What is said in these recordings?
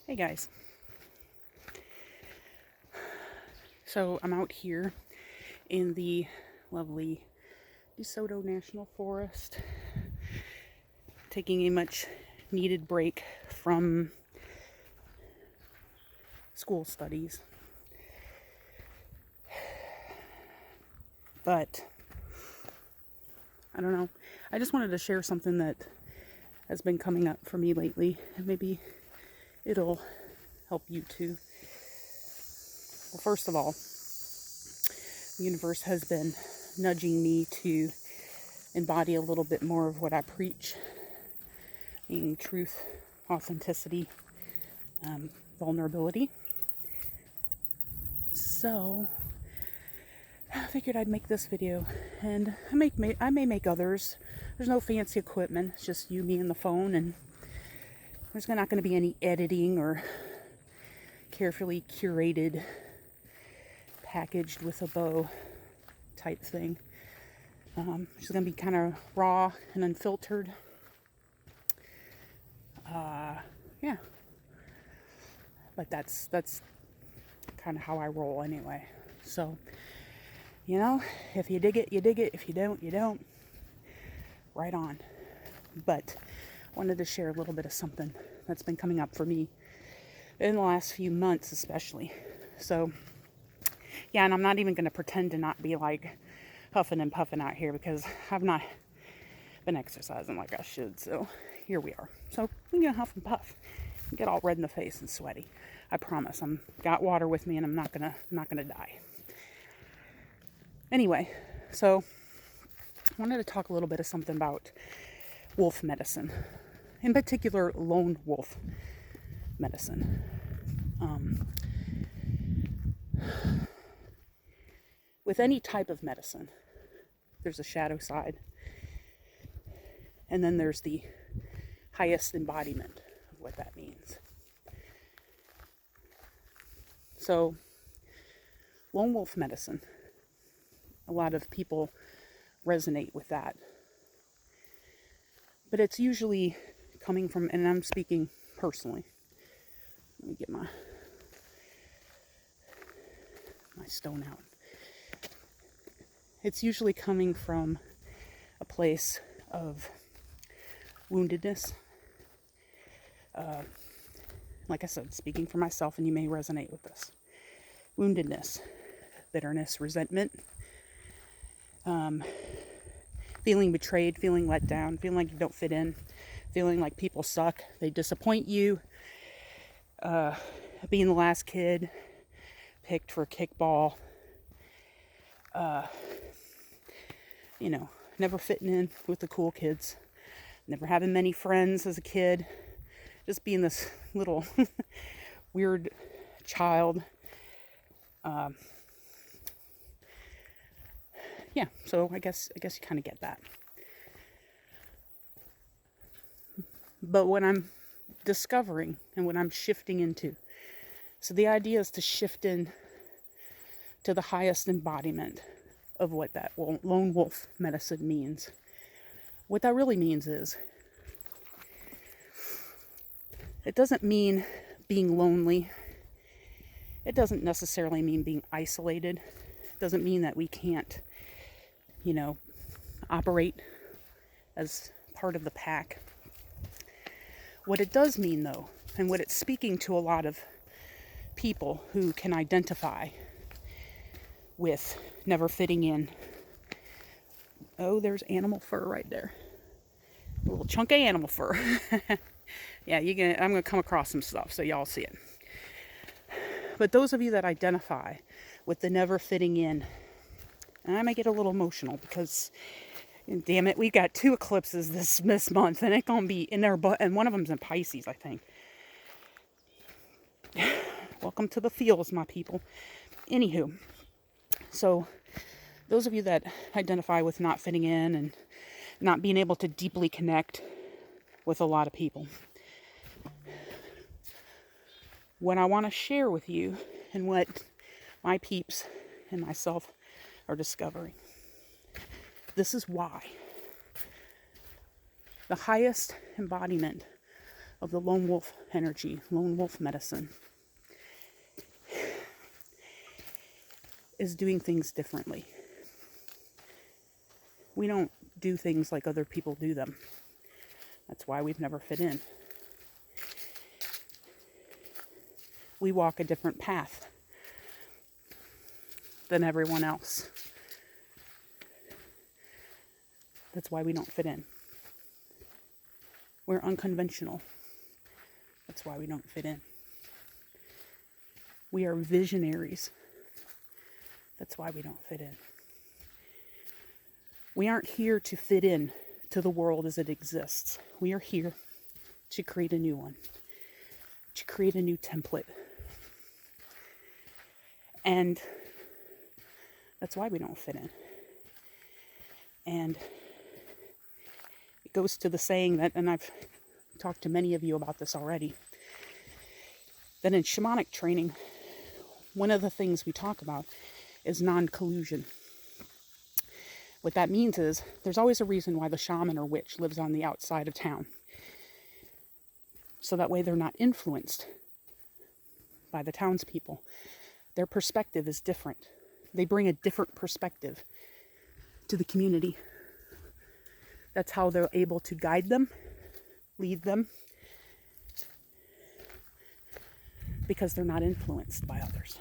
Hey guys. So I'm out here in the lovely DeSoto National Forest, taking a much needed break from school studies. But I don't know. I just wanted to share something that has been coming up for me lately, and maybe it'll help you too. Well, first of all, the universe has been nudging me to embody a little bit more of what I preach, meaning truth, authenticity, vulnerability. So I figured I'd make this video, and I may make others. There's no fancy equipment. It's just you, me, and the phone, and there's not going to be any editing or carefully curated, packaged with a bow type thing. It's going to be kind of raw and unfiltered. Yeah. But that's kind of how I roll anyway. So, if you dig it, you dig it. If you don't, you don't. Right on. But I wanted to share a little bit of something that's been coming up for me in the last few months especially. So, yeah, and I'm not even going to pretend to not be like huffing and puffing out here because I've not been exercising like I should. So here we are. So I'm going to huff and puff and get all red in the face and sweaty. I promise. I'm got water with me and I'm not gonna die. Anyway, so I wanted to talk a little bit of something about wolf medicine, in particular lone wolf medicine. With any type of medicine, there's a shadow side, and then there's the highest embodiment of what that means. So, lone wolf medicine, a lot of people resonate with that. But it's usually coming from, and I'm speaking personally. Let me get my stone out. It's usually coming from a place of woundedness. Like I said, speaking for myself, and you may resonate with this. Woundedness, bitterness, resentment, feeling betrayed, feeling let down, feeling like you don't fit in, feeling like people suck, they disappoint you, being the last kid picked for kickball, never fitting in with the cool kids, never having many friends as a kid, just being this little weird child. Yeah, so I guess you kind of get that. But what I'm discovering and what I'm shifting into, so the idea is to shift in to the highest embodiment of what that lone wolf medicine means. What that really means is, it doesn't mean being lonely. It doesn't necessarily mean being isolated. It doesn't mean that we can't, operate as part of the pack. What it does mean, though, and what it's speaking to a lot of people who can identify with never fitting in. Oh, there's animal fur right there. A little chunk of animal fur. Yeah, I'm going to come across some stuff so y'all see it. But those of you that identify with the never fitting in, and I may get a little emotional because, damn it, we've got 2 eclipses this month, and it's going to be in there, and one of them's in Pisces, I think. Welcome to the fields, my people. Anywho, so those of you that identify with not fitting in and not being able to deeply connect with a lot of people, what I want to share with you and what my peeps and myself are discovering. This is why the highest embodiment of the lone wolf energy, lone wolf medicine, is doing things differently. We don't do things like other people do them. That's why we've never fit in. We walk a different path than everyone else. That's why we don't fit in. We're unconventional. That's why we don't fit in. We are visionaries. That's why we don't fit in. We aren't here to fit in to the world as it exists. We are here to create a new one, to create a new template. And that's why we don't fit in. And it goes to the saying that, and I've talked to many of you about this already, that in shamanic training, one of the things we talk about is non-collusion. What that means is there's always a reason why the shaman or witch lives on the outside of town. So that way they're not influenced by the townspeople. Their perspective is different. They bring a different perspective to the community. That's how they're able to guide them, lead them, because they're not influenced by others.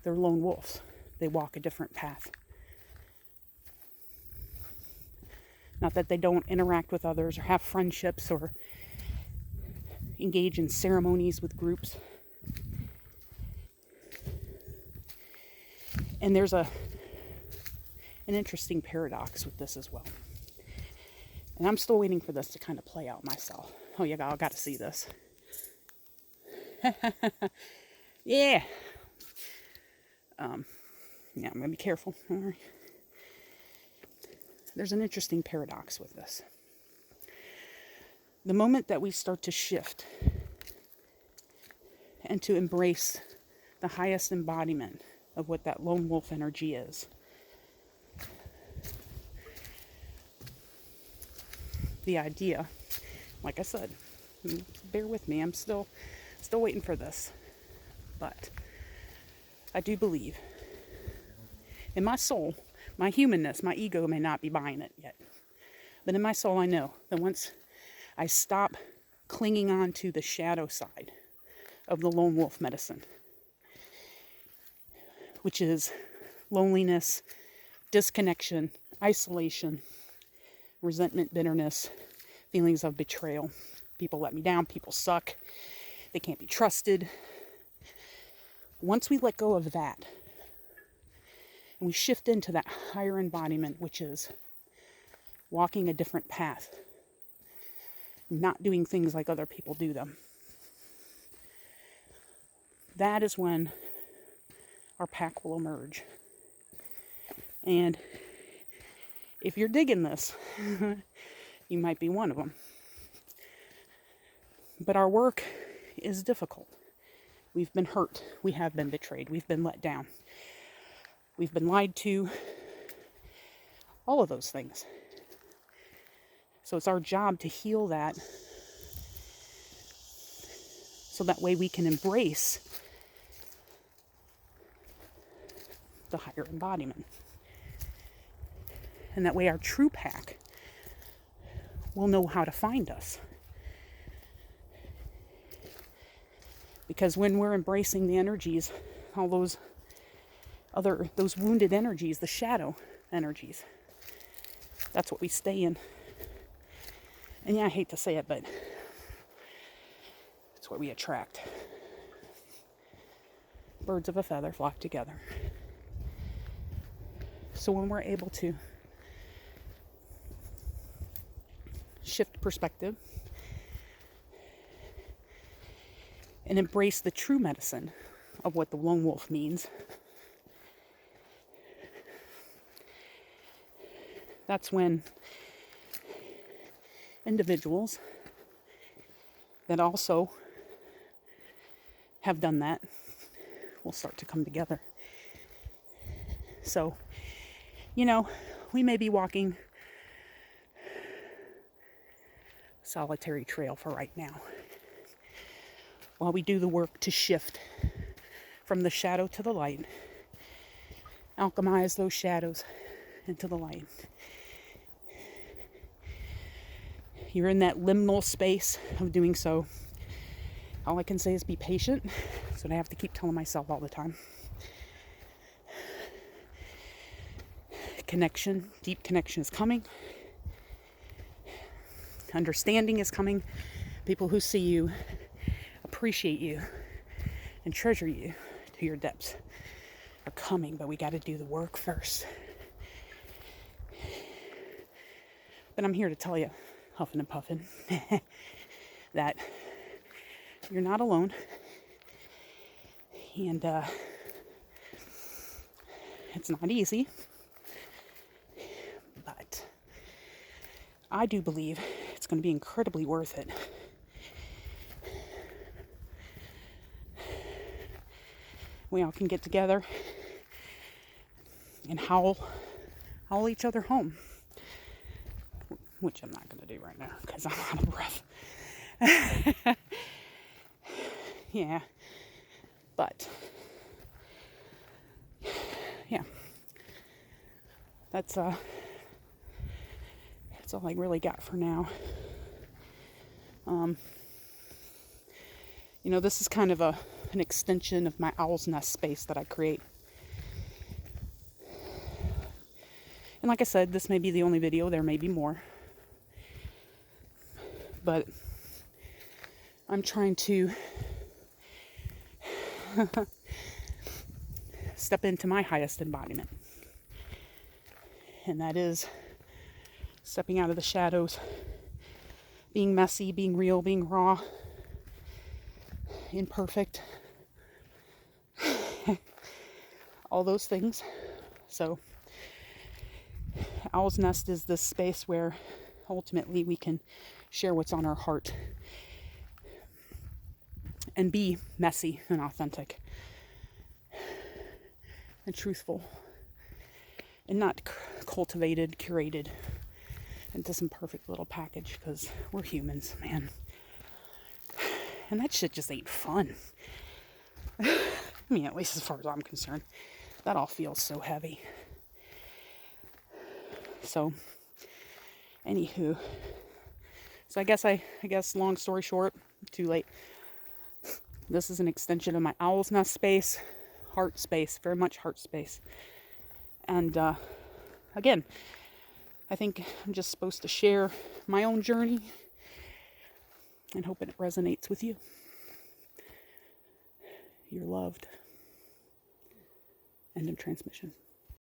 They're lone wolves. They walk a different path. Not that they don't interact with others or have friendships or engage in ceremonies with groups. And there's an interesting paradox with this as well. And I'm still waiting for this to kind of play out myself. Oh, yeah, I got to see this. Yeah. Yeah, I'm going to be careful. All right. There's an interesting paradox with this. The moment that we start to shift and to embrace the highest embodiment of what that lone wolf energy is, the idea, like I said, bear with me, I'm still waiting for this, but I do believe in my soul, my humanness, my ego may not be buying it yet, but in my soul I know that once I stop clinging on to the shadow side of the lone wolf medicine, which is loneliness, disconnection, isolation, resentment, bitterness, feelings of betrayal. People let me down, people suck, they can't be trusted. Once we let go of that, and we shift into that higher embodiment, which is walking a different path, not doing things like other people do them, that is when our pack will emerge. And if you're digging this, you might be one of them. But our work is difficult. We've been hurt. We have been betrayed. We've been let down. We've been lied to. All of those things. So it's our job to heal that, so that way we can embrace the higher embodiment. And that way our true pack will know how to find us. Because when we're embracing the energies, all those wounded energies, the shadow energies, that's what we stay in. And yeah, I hate to say it, but it's what we attract. Birds of a feather flock together. So when we're able to shift perspective and embrace the true medicine of what the lone wolf means, that's when individuals that also have done that will start to come together. So, we may be walking solitary trail for right now, while we do the work to shift from the shadow to the light, alchemize those shadows into the light. You're in that liminal space of doing so. All I can say is be patient. That's what I have to keep telling myself all the time. Connection, deep connection is coming. Understanding is coming. People who see you, appreciate you, and treasure you to your depths are coming, but we got to do the work first. But I'm here to tell you, huffing and puffing, that you're not alone. And it's not easy. But I do believe it's going to be incredibly worth it. We all can get together and howl each other home. Which I'm not going to do right now because I'm out of breath. Yeah. But, yeah. That's all I really got for now. This is kind of an extension of my owl's nest space that I create. And like I said, this may be the only video. There may be more. But I'm trying to step into my highest embodiment. And that is stepping out of the shadows, being messy, being real, being raw, imperfect, all those things. So Owl's Nest is this space where ultimately we can share what's on our heart and be messy and authentic and truthful and not cultivated, curated into some perfect little package, because we're humans, man. And that shit just ain't fun. I mean, at least as far as I'm concerned. That all feels so heavy. So, anywho. So I guess long story short, too late. This is an extension of my Owl's Nest space. Heart space. Very much heart space. And, again, I think I'm just supposed to share my own journey and hoping it resonates with you. You're loved. End of transmission.